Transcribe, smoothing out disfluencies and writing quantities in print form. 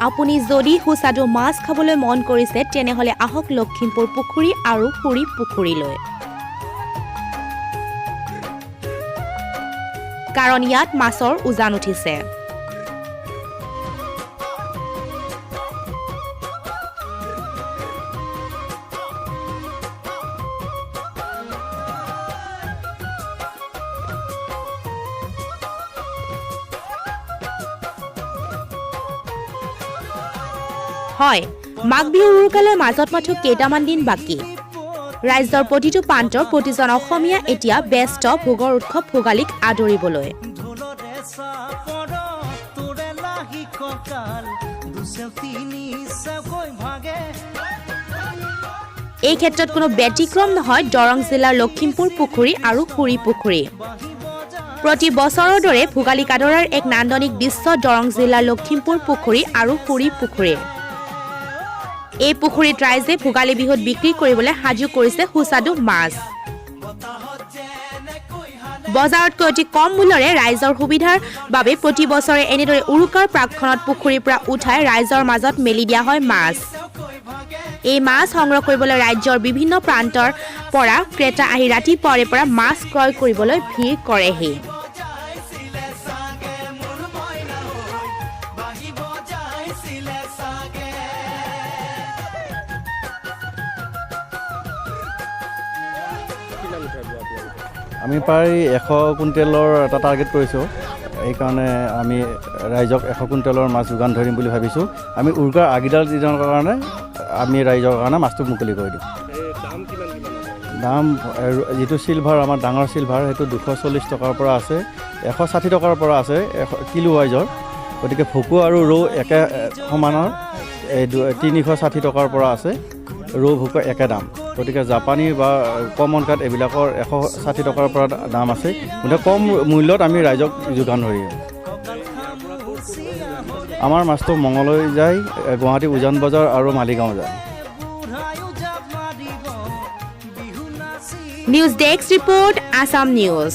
আপুনি যদি সুস্বাদু মাছ খাবলৈ মন কৰিছে তেনেহলে আহক লখিমপুৰ পুখুৰী আৰু পুৰী পুখুৰীলৈ কাৰণ ইয়াত মাছৰ উজান উঠিছে হয় মাঘ বিহুৰ উৰুকালৈ মাজত মাথো কেইটামান দিন বাকী ৰাজ্যৰ প্ৰতিটো প্ৰান্তৰ প্ৰতিজন অসমীয়া এতিয়া ব্যস্ত ভোগৰ উৎসৱ ভোগালীক আদৰিবলৈ এই ক্ষেত্ৰত কোনো ব্যতিক্ৰম নহয় দৰং জিলাৰ লখিমপুৰ পুখুৰী আৰু পুৰী পুখুৰী প্ৰতি বছৰৰ দৰে ভোগালীক আদৰাৰ এক নান্দনিক দৃশ্য দৰং জিলাৰ লখিমপুৰ পুখুৰী আৰু পুৰী পুখুৰী এই পুখুৰীত ৰাইজে ভোগালী বিহুত বিক্ৰী কৰিবলৈ সাজু কৰিছে সুস্বাদু মাছ বজাৰতকৈ অতি কম মূল্যৰে ৰাইজৰ সুবিধাৰ বাবে প্ৰতি বছৰে এনেদৰে উৰুকাৰ প্ৰাকখনত পুখুৰীৰ পৰা উঠাই ৰাইজৰ মাজত মেলি দিয়া হয় মাছ এই মাছ সংগ্ৰহ কৰিবলৈ ৰাজ্যৰ বিভিন্ন প্ৰান্তৰ পৰা ক্ৰেতা আহি ৰাতিপুৱাৰে পৰা মাছ ক্ৰয় কৰিবলৈ ভিৰ কৰেহি আমি প্ৰায় 100 কুইণ্টেলৰ এটা টাৰ্গেট কৰিছোঁ এইকাৰণে আমি ৰাইজক 100 কুইণ্টেলৰ মাছ যোগান ধৰিম বুলি ভাবিছোঁ আমি উৰুকাৰ আগিডাল দিনৰ কাৰণে আমি ৰাইজৰ কাৰণে মাছটো মুকলি কৰি দিম দাম যিটো চিলভাৰ আমাৰ ডাঙৰ চিলভাৰ সেইটো 240 টকাৰ পৰা আছে 160 টকাৰ পৰা আছে কিলো ৱাইজৰ গতিকে ভকু আৰু ৰৌ একে সমানৰ 360 টকাৰ পৰা আছে ৰৌ ভকু একে দাম গতিকে জাপানী বা কমন কাট এইবিলাকৰ 160 টকাৰ পৰা দাম আছে গতিকে কম মূল্যত আমি ৰাইজক যোগান ধৰিম আমাৰ মাছটো মঙলদৈ যায় গুৱাহাটী উজান বজাৰ আৰু মালিগাঁও যায় news desk report Assam news